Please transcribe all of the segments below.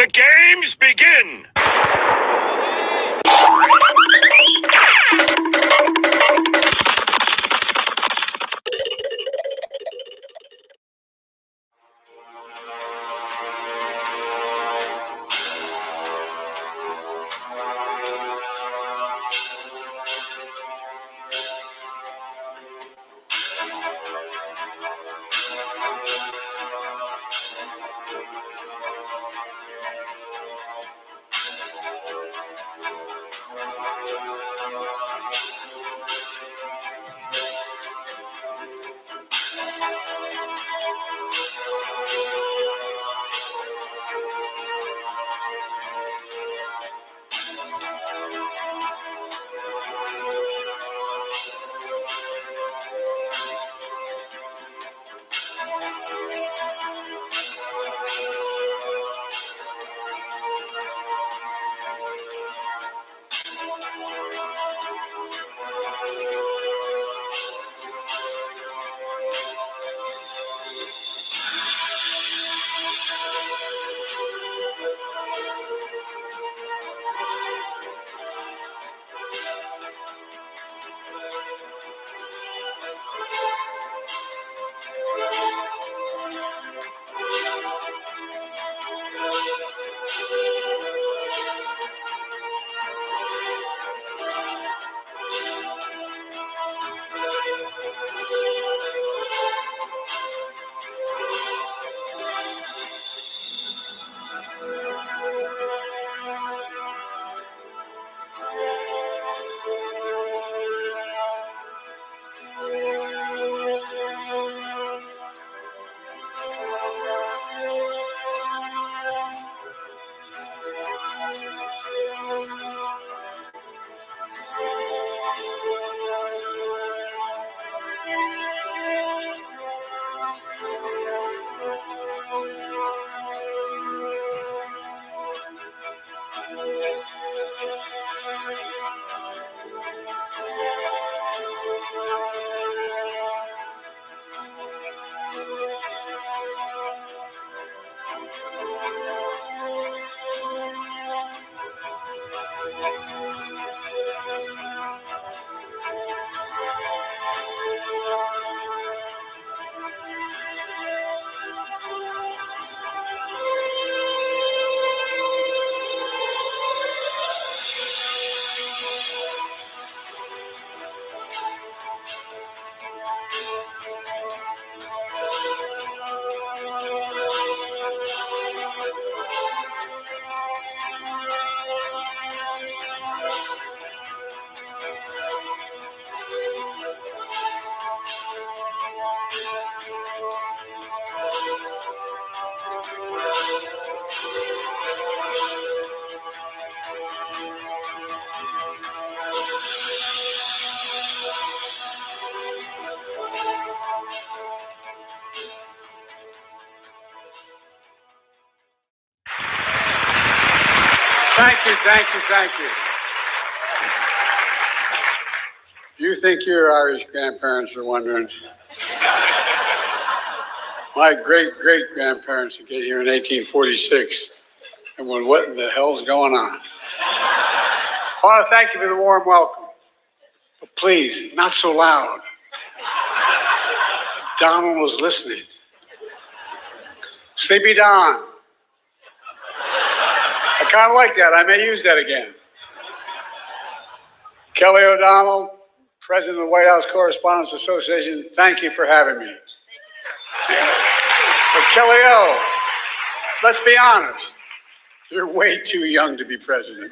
the games begin! Thank you. You think your Irish grandparents are wondering. My great-great-grandparents would get here in 1846 and went, what in the hell's going on? I want to thank you for the warm welcome. But please, not so loud. Donald was listening. Sleepy Don. I kind of like that. I may use that again. Kelly O'Donnell, President of the White House Correspondents Association, thank you for having me. But Kelly O, let's be honest, you're way too young to be president.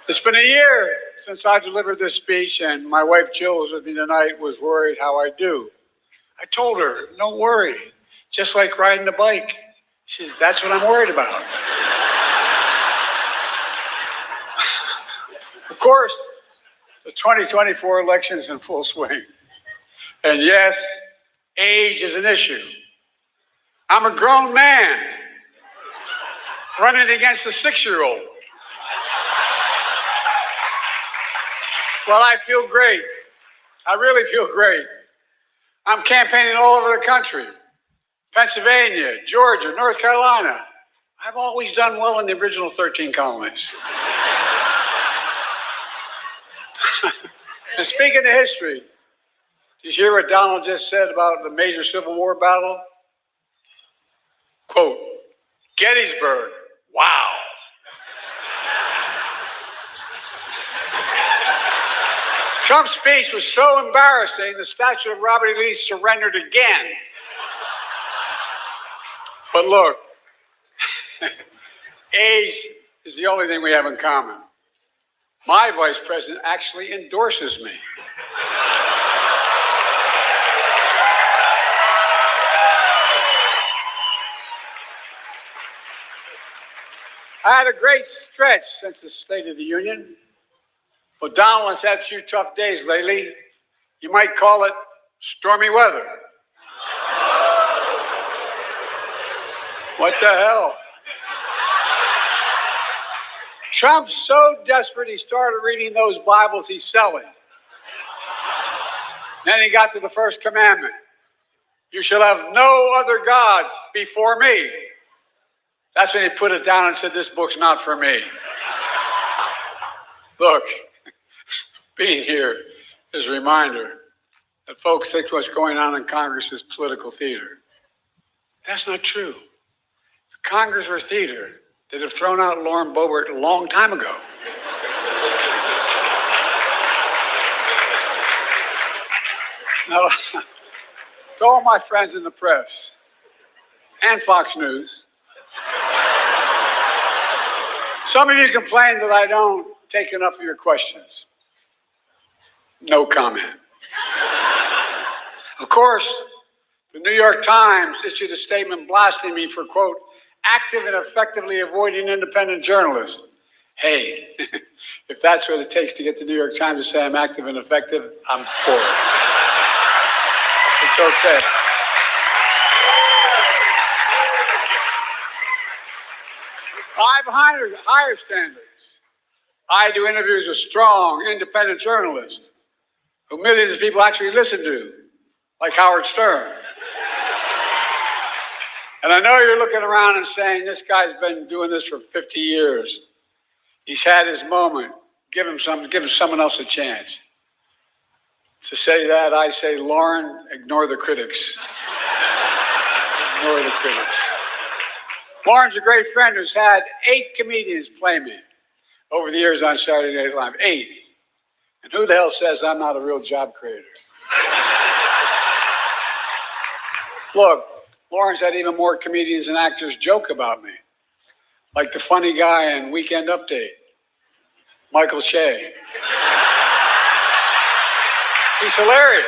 It's been a year since I delivered this speech, and my wife Jill was with me tonight, was worried how I do. I told her, don't worry, just like riding a bike. She says, that's what I'm worried about. Of course, the 2024 election is in full swing. And yes, age is an issue. I'm a grown man running against a 6-year-old. Well, I feel great. I really feel great. I'm campaigning all over the country, Pennsylvania, Georgia, North Carolina. I've always done well in the original 13 colonies. And speaking of history, did you hear what Donald just said about the major Civil War battle? Quote, Gettysburg, wow. Trump's speech was so embarrassing, the statue of Robert E. Lee surrendered again. But look, age is the only thing we have in common. My vice president actually endorses me. I had a great stretch since the State of the Union, but Donald has had a few tough days lately. You might call it stormy weather. What the hell? Trump's so desperate he started reading those Bibles he's selling. Then he got to the first commandment. You shall have no other gods before me. That's when he put it down and said, this book's not for me. Look, being here is a reminder that folks think what's going on in Congress is political theater. That's not true. If Congress were theater, they'd have thrown out Lauren Boebert a long time ago. Now, to all my friends in the press and Fox News, some of you complain that I don't take enough of your questions. No comment. Of course, the New York Times issued a statement blasting me for, quote, active and effectively avoiding independent journalism. Hey, if that's what it takes to get the New York Times to say I'm active and effective, I'm for it. It's okay. I have higher standards. I do interviews with strong, independent journalists who millions of people actually listen to, like Howard Stern. And I know you're looking around and saying, this guy's been doing this for 50 years. He's had his moment. Give him someone else a chance. To say that, I say, Lauren, ignore the critics. Ignore the critics. Lauren's a great friend who's had 8 comedians play me over the years on Saturday Night Live. 8. And who the hell says I'm not a real job creator? Look, Lauren's had even more comedians and actors joke about me, like the funny guy in Weekend Update, Michael Che. He's hilarious.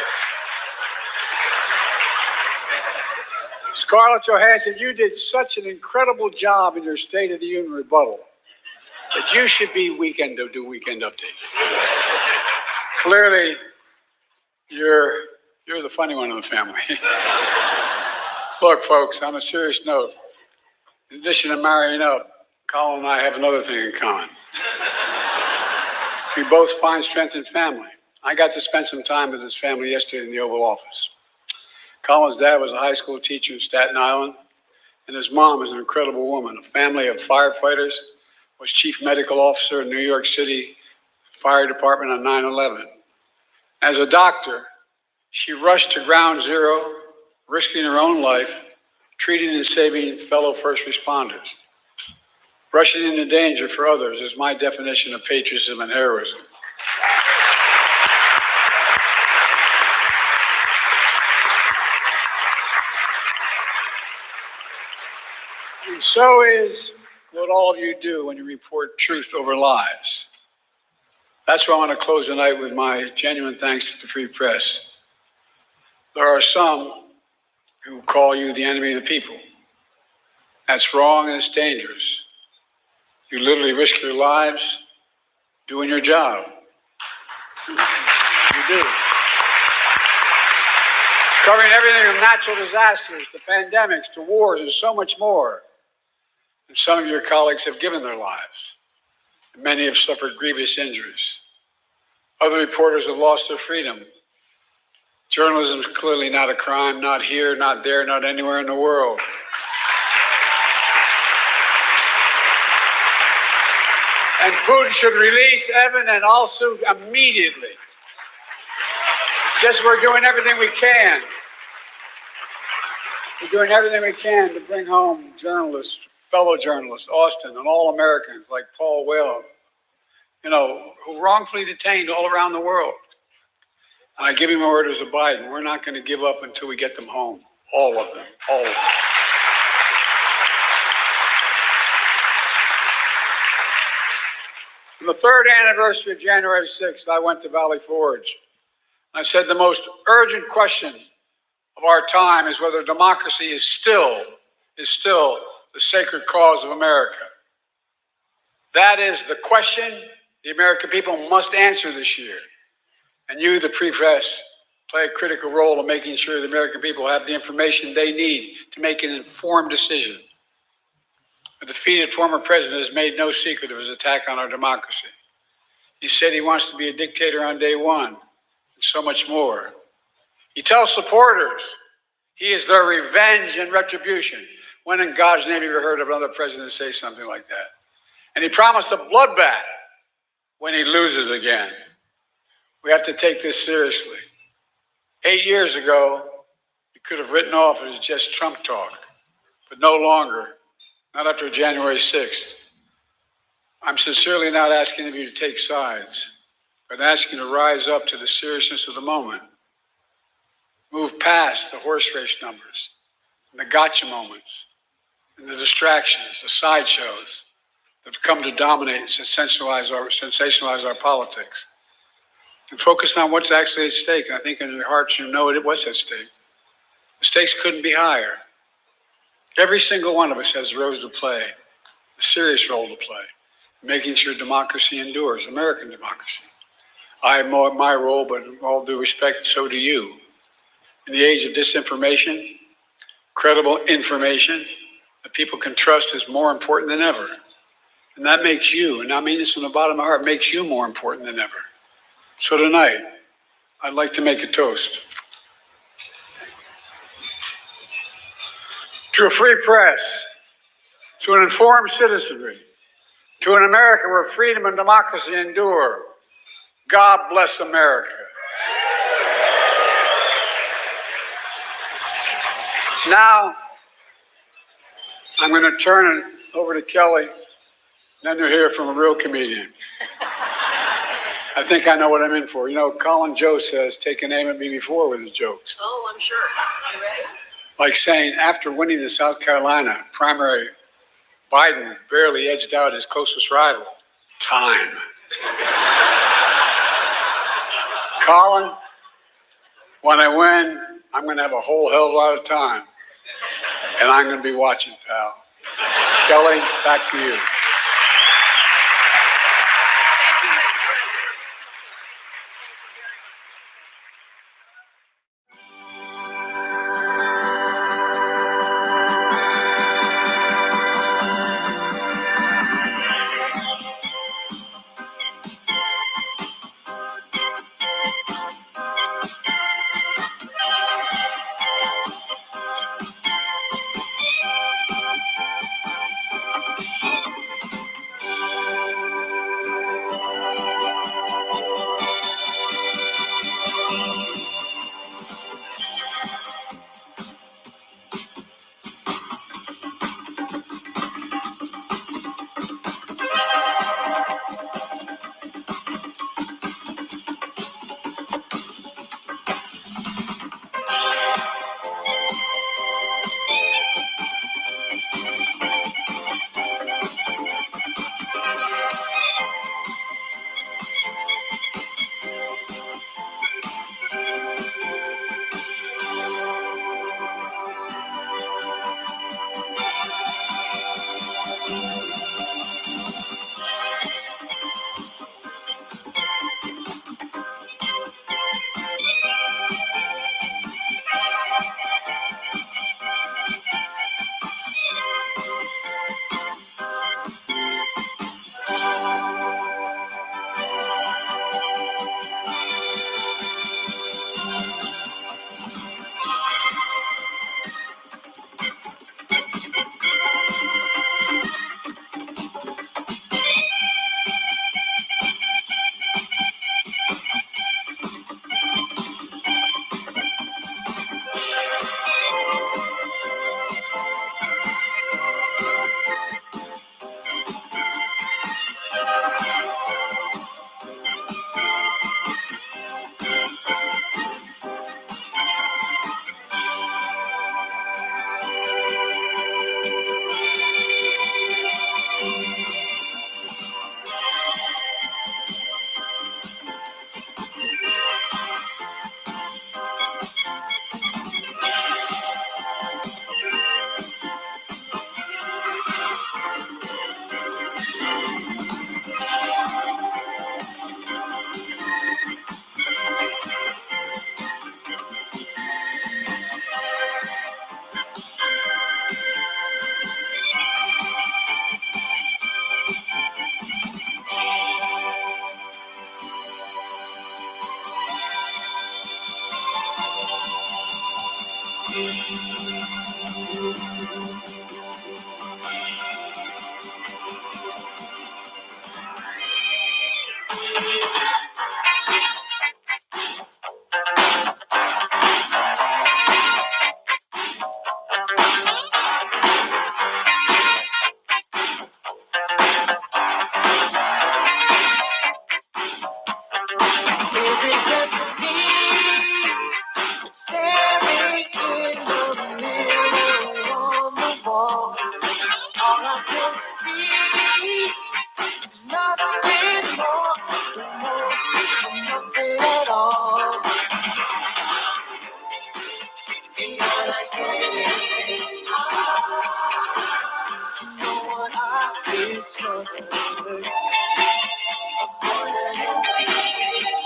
Scarlett Johansson, you did such an incredible job in your State of the Union rebuttal that you should be do Weekend Update. Clearly, you're the funny one in the family. Look, folks, on a serious note, in addition to marrying up, Colin and I have another thing in common. We both find strength in family. I got to spend some time with his family yesterday in the Oval Office. Colin's dad was a high school teacher in Staten Island, and his mom is an incredible woman, a family of firefighters, was chief medical officer in New York City Fire Department on 9/11. As a doctor, she rushed to ground zero, risking her own life, treating and saving fellow first responders. Rushing into danger for others is my definition of patriotism and heroism. And so is what all of you do when you report truth over lies. That's why I want to close the night with my genuine thanks to the Free Press. There are some who call you the enemy of the people. That's wrong and it's dangerous. You literally risk your lives doing your job. You do. Covering everything from natural disasters to pandemics to wars and so much more. And some of your colleagues have given their lives. Many have suffered grievous injuries. Other reporters have lost their freedom. Journalism is clearly not a crime, not here, not there, not anywhere in the world. And Putin should release Evan and Alsu immediately. Just we're doing everything we can. We're doing everything we can to bring home journalists, fellow journalists, Austin, and all Americans like Paul Whelan, who wrongfully detained all around the world. And I give him orders of Biden. We're not going to give up until we get them home. All of them. All of them. On the third anniversary of January 6th, I went to Valley Forge. I said the most urgent question of our time is whether democracy is still the sacred cause of America. That is the question the American people must answer this year. And you, the press, play a critical role in making sure the American people have the information they need to make an informed decision. The defeated former president has made no secret of his attack on our democracy. He said he wants to be a dictator on day one, and so much more. He tells supporters he is their revenge and retribution. When in God's name have you heard of another president say something like that? And he promised a bloodbath when he loses again. We have to take this seriously. 8 years ago, you could have written off it as just Trump talk, but no longer, not after January 6th. I'm sincerely not asking of you to take sides, but asking you to rise up to the seriousness of the moment. Move past the horse race numbers, and the gotcha moments, and the distractions, the sideshows that have come to dominate and sensationalize our politics. And focus on what's actually at stake. And I think in your hearts you know it was at stake. The stakes couldn't be higher. Every single one of us has a role to play, a serious role to play, making sure democracy endures, American democracy. I have my role, but with all due respect, so do you. In the age of disinformation, credible information that people can trust is more important than ever. And that makes you, and I mean this from the bottom of my heart, makes you more important than ever. So tonight, I'd like to make a toast to a free press, to an informed citizenry, to an America where freedom and democracy endure. God bless America. Now, I'm going to turn it over to Kelly, then you'll hear from a real comedian. I think I know what I'm in for. Colin Jost says, take an aim at me before with his jokes. Oh, I'm sure. You ready? Like saying, after winning the South Carolina primary, Biden barely edged out his closest rival. Time. Colin, when I win, I'm going to have a whole hell of a lot of time. And I'm going to be watching, pal. Kelly, back to you. Is it just me staring in the mirror on the wall? All I can see is nothing more, nothing at all. And all I get is you know what I discovered. A void, an empty space